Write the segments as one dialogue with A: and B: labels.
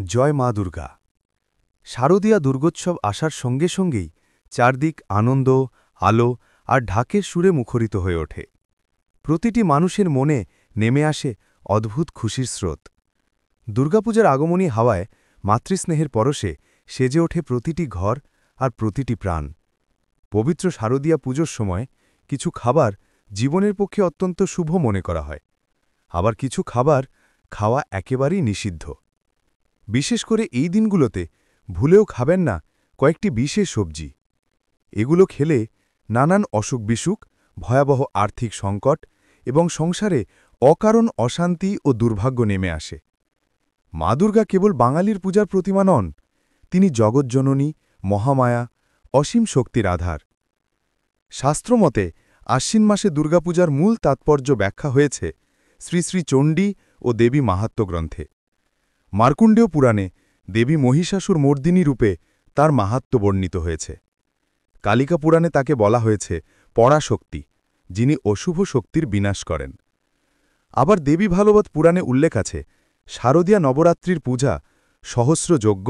A: জয় মা দুর্গা। শারদীয়া দুর্গোৎসব আসার সঙ্গে সঙ্গেই চারদিক আনন্দ, আলো আর ঢাকের সুরে মুখরিত হয়ে ওঠে। প্রতিটি মানুষের মনে নেমে আসে অদ্ভুত খুশির স্রোত। দুর্গাপূজার আগমনী হাওয়ায় মাতৃস্নেহের পরশে সেজে ওঠে প্রতিটি ঘর আর প্রতিটি প্রাণ। পবিত্র শারদীয়া পুজোর সময় কিছু খাবার জীবনের পক্ষে অত্যন্ত শুভ মনে করা হয়, আবার কিছু খাবার খাওয়া একেবারেই নিষিদ্ধ। বিশেষ করে এই দিনগুলোতে ভুলেও খাবেন না কয়েকটি বিশেষ সবজি। এগুলো খেলে নানান অসুখ-বিসুখ, ভয়াবহ আর্থিক সংকট এবং সংসারে অকারণ অশান্তি ও দুর্ভাগ্য নেমে আসে। মা দুর্গা কেবল বাঙালির পূজার প্রতিমা নন, তিনি জগজ্জননী, মহামায়া, অসীম শক্তির আধার। শাস্ত্রমতে আশ্বিন মাসে দুর্গাপূজার মূল তাৎপর্য ব্যাখ্যা হয়েছে শ্রী শ্রী চণ্ডী ও দেবী মাহাত্ম্য গ্রন্থে। মার্কুণ্ডেয় পুরাণে দেবী মহিষাসুর মর্দিনী রূপে তার মাহাত্ম্য বর্ণিত হয়েছে। কালিকা পুরাণে তাকে বলা হয়েছে পরাশক্তি, যিনি অশুভ শক্তির বিনাশ করেন। আবার দেবী ভাগবত পুরাণে উল্লেখ আছে শারদীয়া নবরাত্রির পূজা সহস্র যজ্ঞ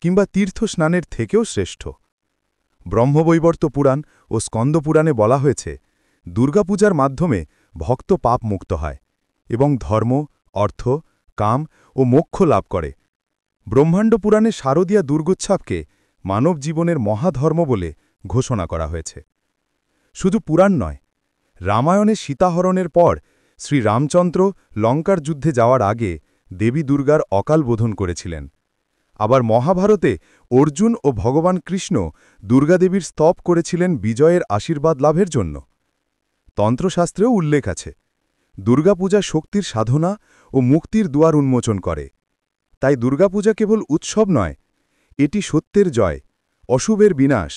A: কিংবা তীর্থ স্নানের থেকেও শ্রেষ্ঠ। ব্রহ্মবৈবর্ত পুরাণ ও স্কন্দ পুরাণে বলা হয়েছে দুর্গাপূজার মাধ্যমে ভক্ত পাপ মুক্ত হয় এবং ধর্ম, অর্থ, কাম ও মোক্ষ লাভ করে। ব্রহ্মাণ্ড পুরাণে শারদীয়া দুর্গোৎসবকে মানব জীবনের মহাধর্ম বলে ঘোষণা করা হয়েছে। শুধু পুরাণ নয়, রামায়ণে সীতাহরণের পর শ্রী রামচন্দ্র লঙ্কার যুদ্ধে যাওয়ার আগে দেবী দুর্গার অকাল বোধন করেছিলেন। আবার মহাভারতে অর্জুন ও ভগবান কৃষ্ণ দুর্গাদেবীর স্তব করেছিলেন বিজয়ের আশীর্বাদ লাভের জন্য। তন্ত্রশাস্ত্রেও উল্লেখ আছে দুর্গাপূজা শক্তির সাধনা ও মুক্তির দুয়ার উন্মোচন করে। তাই দুর্গাপূজা কেবল উৎসব নয়, এটি সত্যের জয়, অশুভের বিনাশ,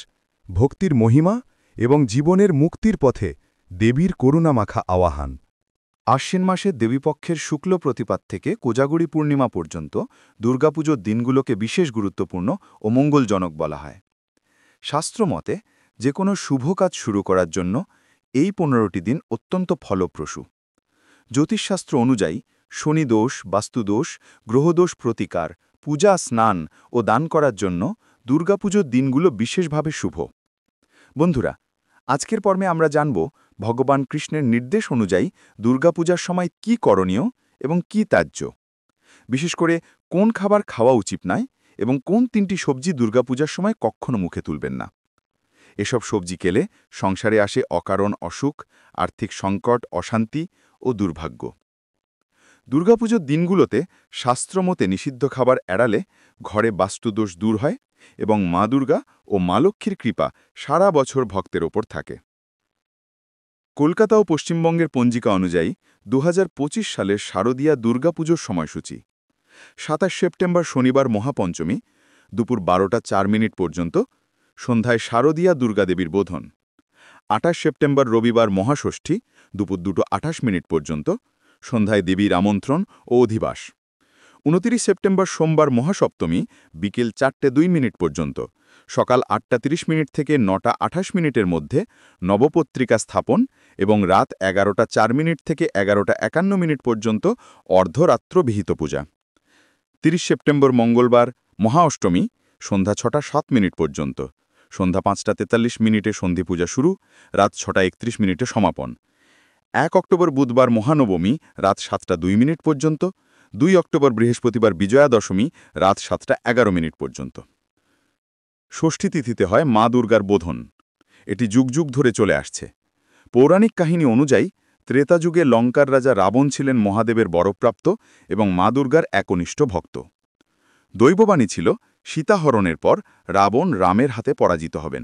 A: ভক্তির মহিমা এবং জীবনের মুক্তির পথে দেবীর করুণামাখা আহ্বান।
B: আশ্বিন মাসের দেবীপক্ষের শুক্ল প্রতিপাদ থেকে কোজাগরী পূর্ণিমা পর্যন্ত দুর্গাপুজোর দিনগুলোকে বিশেষ গুরুত্বপূর্ণ ও মঙ্গলজনক বলা হয়। শাস্ত্রমতে যে কোনো শুভ কাজ শুরু করার জন্য এই 15টি দিন অত্যন্ত ফলপ্রসূ। জ্যোতিষশাস্ত্র অনুযায়ী শনিদোষ, বাস্তুদোষ, গ্রহদোষ প্রতিকার, পূজা, স্নান ও দান করার জন্য দুর্গাপুজোর দিনগুলো বিশেষভাবে শুভ। বন্ধুরা, আজকের পর্বে আমরা জানব ভগবান কৃষ্ণের নির্দেশ অনুযায়ী দুর্গাপূজার সময় কি করণীয় এবং কি ত্যায্য, বিশেষ করে কোন খাবার খাওয়া উচিত নয় এবং কোন 3টি সবজি দুর্গাপূজার সময় কখনো মুখে তুলবেন না। এসব সবজি খেলে সংসারে আসে অকারণ অসুখ, আর্থিক সংকট, অশান্তি ও দুর্ভাগ্য। দুর্গাপুজোর দিনগুলোতে শাস্ত্রমতে নিষিদ্ধ খাবার এড়ালে ঘরে বাস্তুদোষ দূর হয় এবং মা দুর্গা ও মা লক্ষ্মীর কৃপা সারা বছর ভক্তের ওপর থাকে। কলকাতা ও পশ্চিমবঙ্গের পঞ্জিকা অনুযায়ী 2025 সালের শারদীয়া দুর্গাপুজোর সময়সূচি: 27 সেপ্টেম্বর শনিবার মহাপঞ্চমী দুপুর 12টা 4 পর্যন্ত, সন্ধ্যায় শারদীয়া দুর্গাদেবীর বোধন। 28 সেপ্টেম্বর রবিবার মহাষষ্ঠী দুপুর 2:28 পর্যন্ত, সন্ধ্যায় দেবীর আমন্ত্রণ ও অধিবাস। 29 সেপ্টেম্বর সোমবার মহাসপ্তমী বিকেল 4:02 পর্যন্ত, সকাল 8:30 থেকে 9:28 মধ্যে নবপত্রিকা স্থাপন এবং রাত 11টা 4 থেকে 11টা 51 পর্যন্ত অর্ধরাত্র বিহিত পূজা। 30 সেপ্টেম্বর মঙ্গলবার মহা অষ্টমী সন্ধ্যা 6টা 7 পর্যন্ত, সন্ধ্যা 5টা 43 সন্ধি পূজা শুরু, রাত 6টা 31 সমাপন। 1 অক্টোবর বুধবার মহানবমী রাত 7টা 2 পর্যন্ত, 2 অক্টোবর বৃহস্পতিবার বিজয়া দশমী রাত 7টা 11 পর্যন্ত। ষষ্ঠী তিথিতে হয় মা দুর্গার বোধন। এটি যুগ যুগ ধরে চলে আসছে। পৌরাণিক কাহিনী অনুযায়ী ত্রেতা যুগে লঙ্কার রাজা রাবণ ছিলেন মহাদেবের বরপ্রাপ্ত এবং মা দুর্গার একনিষ্ঠ ভক্ত। দৈববাণী ছিল সীতাহরণের পর রাবণ রামের হাতে পরাজিত হবেন।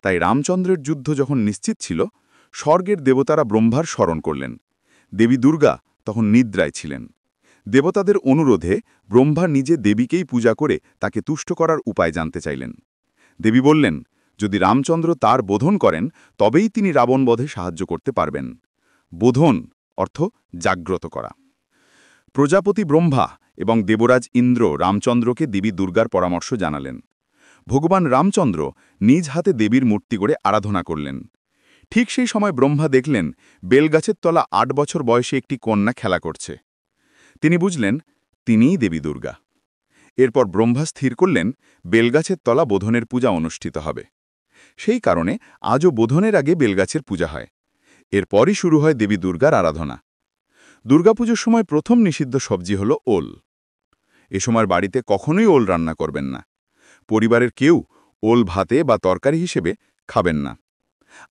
B: তাই রামচন্দ্রের যুদ্ধ যখন নিশ্চিত ছিল, স্বর্গের দেবতারা ব্রহ্মার স্মরণ করলেন। দেবী দুর্গা তখন নিদ্রায় ছিলেন। দেবতাদের অনুরোধে ব্রহ্মা নিজে দেবীকেই পূজা করে তাকে তুষ্ট করার উপায় জানতে চাইলেন। দেবী বললেন, যদি রামচন্দ্র তার বোধন করেন তবেই তিনি রাবণ বধে সাহায্য করতে পারবেন। বোধন অর্থ জাগ্রত করা। প্রজাপতি ব্রহ্মা এবং দেবরাজ ইন্দ্র রামচন্দ্রকে দেবী দুর্গার পরামর্শ জানালেন। ভগবান রামচন্দ্র নিজ হাতে দেবীর মূর্তি করে আরাধনা করলেন। ঠিক সেই সময় ব্রহ্মা দেখলেন বেলগাছের তলা 8 বছর বয়সে একটি কন্যা খেলা করছে। তিনি বুঝলেন তিনিই দেবী দুর্গা। এরপর ব্রহ্মা স্থির করলেন বেলগাছের তলা বোধনের পূজা অনুষ্ঠিত হবে। সেই কারণে আজও বোধনের আগে বেলগাছের পূজা হয়। এরপরই শুরু হয় দেবী দুর্গার আরাধনা। দুর্গাপুজোর সময় প্রথম নিষিদ্ধ সবজি হল ওল। এ সময় বাড়িতে কখনোই ওল রান্না করবেন না। পরিবারের কেউ ওল ভাতে বা তরকারি হিসেবে খাবেন না।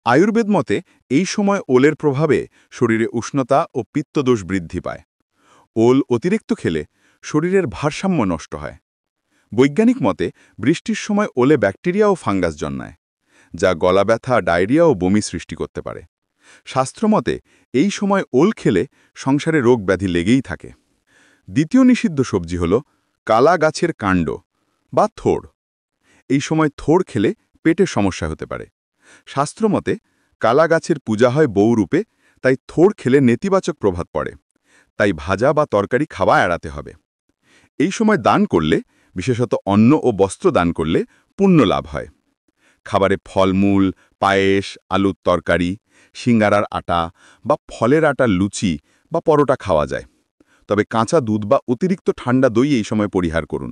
B: আয়ুর্বেদ মতে এই সময় ওলের প্রভাবে শরীরে উষ্ণতা ও পিত্তদোষ বৃদ্ধি পায়। ওল অতিরিক্ত খেলে শরীরের ভারসাম্য নষ্ট হয়। বৈজ্ঞানিক মতে বৃষ্টির সময় ওলে ব্যাকটেরিয়া ও ফাঙ্গাস জন্মায়, যা গলা ব্যথা, ডায়রিয়া ও বমি সৃষ্টি করতে পারে। শাস্ত্রমতে এই সময় ওল খেলে সংসারে রোগ ব্যাধি লেগেই থাকে। দ্বিতীয় নিষিদ্ধ সবজি হল কালা গাছের কাণ্ড বা থোড়। এই সময় থোড় খেলে পেটের সমস্যা হতে পারে। শাস্ত্রমতে কালা গাছের পূজা হয় বউরূপে, তাই থোড় খেলে নেতিবাচক প্রভাব পড়ে। তাই ভাজা বা তরকারি খাওয়া এড়াতে হবে। এই সময় দান করলে, বিশেষত অন্ন ও বস্ত্র দান করলে পুণ্য লাভ হয়। খাবারে ফলমূল, পায়েস, আলুর তরকারি, সিঙ্গারার আটা বা ফলের আটার লুচি বা পরোটা খাওয়া যায়। তবে কাঁচা দুধ বা অতিরিক্ত ঠান্ডা দই এই সময় পরিহার করুন।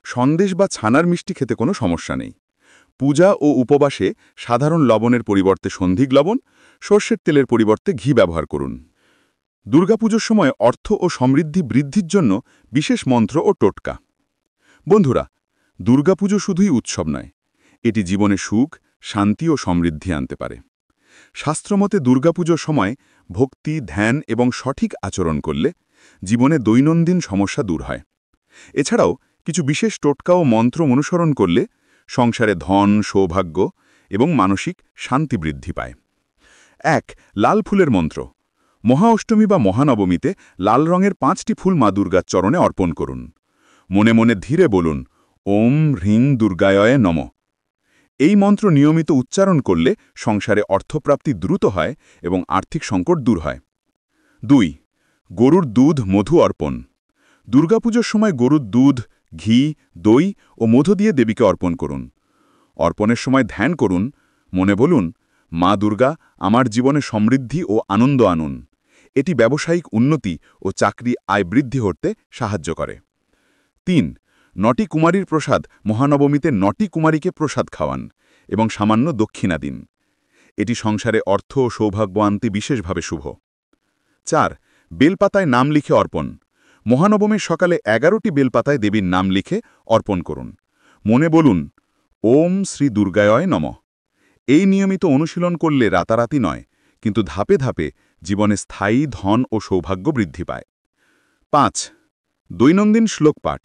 B: সন্দেশ বা ছানার মিষ্টি খেতে কোনো সমস্যা নেই। পূজা ও উপবাসে সাধারণ লবণের পরিবর্তে সন্ধিক লবণ, সর্ষের তেলের পরিবর্তে ঘি ব্যবহার করুন। দুর্গাপুজোর সময় অর্থ ও সমৃদ্ধি বৃদ্ধির জন্য বিশেষ মন্ত্র ও টোটকা। বন্ধুরা, দুর্গাপুজো শুধুই উৎসব নয়, এটি জীবনে সুখ, শান্তি ও সমৃদ্ধি আনতে পারে। শাস্ত্রমতে দুর্গাপুজোর সময় ভক্তি, ধ্যান এবং সঠিক আচরণ করলে জীবনে দৈনন্দিন সমস্যা দূর হয়। এছাড়াও কিছু বিশেষ টোটকা ও মন্ত্র অনুসরণ করলে সংসারে ধন, সৌভাগ্য এবং মানসিক শান্তি বৃদ্ধি পায়। ১. লাল ফুলের মন্ত্র। মহা অষ্টমী বা মহানবমীতে লাল রঙের 5টি ফুল মা দুর্গার চরণে অর্পণ করুন। মনে মনে ধীরে বলুন, ওম হ্রিং দুর্গায় নমঃ। এই মন্ত্র নিয়মিত উচ্চারণ করলে সংসারে অর্থপ্রাপ্তি দ্রুত হয় এবং আর্থিক সংকট দূর হয়। ২. গরুর দুধ, মধু অর্পণ। দুর্গাপুজোর সময় গরুর দুধ, ঘি, দই ও মধু দিয়ে দেবীকে অর্পণ করুন। অর্পণের সময় ধ্যান করুন, মনে বলুন, মা দুর্গা আমার জীবনে সমৃদ্ধি ও আনন্দ আনুন। এটি ব্যবসায়িক উন্নতি ও চাকরি আয় বৃদ্ধি করতে সাহায্য করে। ৩. নটি কুমারীর প্রসাদ। মহানবমীতে নটি কুমারীকে প্রসাদ খাওয়ান এবং সামান্য দক্ষিণা দিন। এটি সংসারে অর্থ ও সৌভাগ্য আনতে বিশেষভাবে শুভ। ৪. বেলপাতায় নাম লিখে অর্পণ। মহানবমীর সকালে 11টি বেলপাতায় দেবীর নাম লিখে অর্পণ করুন। মনে বলুন, ওম শ্রী দুর্গায় নমঃ। এই নিয়মিত অনুশীলন করলে রাতারাতি নয়, কিন্তু ধাপে ধাপে জীবনে স্থায়ী ধন ও সৌভাগ্য বৃদ্ধি পায়। ৫. দৈনন্দিন শ্লোক পাঠ।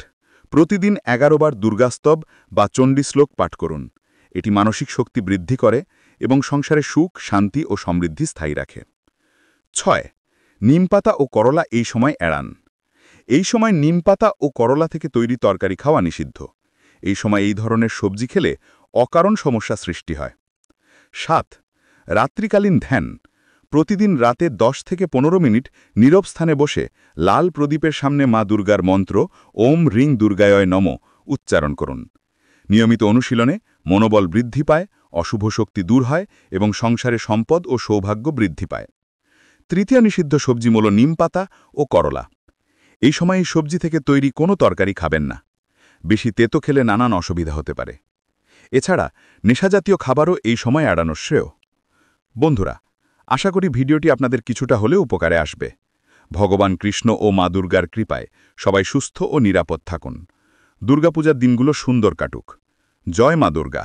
B: প্রতিদিন 11 বার দুর্গাস্তব বা চণ্ডী শ্লোক পাঠ করুন। এটি মানসিক শক্তি বৃদ্ধি করে এবং সংসারে সুখ, শান্তি ও সমৃদ্ধি স্থায়ী রাখে। ৬. নিমপাতা ও করলা এই সময় এড়ান। এই সময় নিমপাতা ও করলা থেকে তৈরি তরকারি খাওয়া নিষিদ্ধ। এই সময় এই ধরনের সবজি খেলে অকারণ সমস্যা সৃষ্টি হয়। ৭. রাত্রিকালীন ধ্যান। প্রতিদিন রাতে 10 থেকে 15 মিনিট নীরব স্থানে বসে লাল প্রদীপের সামনে মা দুর্গার মন্ত্র ওম হ্রিং দুর্গায় নমঃ উচ্চারণ করুন। নিয়মিত অনুশীলনে মনোবল বৃদ্ধি পায়, অশুভ শক্তি দূর হয় এবং সংসারে সম্পদ ও সৌভাগ্য বৃদ্ধি পায়। তৃতীয় নিষিদ্ধ সবজি হল নিমপাতা ও করলা। এই সময় এই সবজি থেকে তৈরি কোনো তরকারি খাবেন না। বেশি তেতো খেলে নানান অসুবিধা হতে পারে। এছাড়া নেশাজাতীয় খাবারও এই সময় এড়ানো শ্রেয়। বন্ধুরা, আশা করি ভিডিওটি আপনাদের কিছুটা হলেও উপকারে আসবে। ভগবান কৃষ্ণ ও মা দুর্গার কৃপায় সবাই সুস্থ ও নিরাপদ থাকুন। দুর্গাপূজার দিনগুলো সুন্দর কাটুক। জয় মা দুর্গা।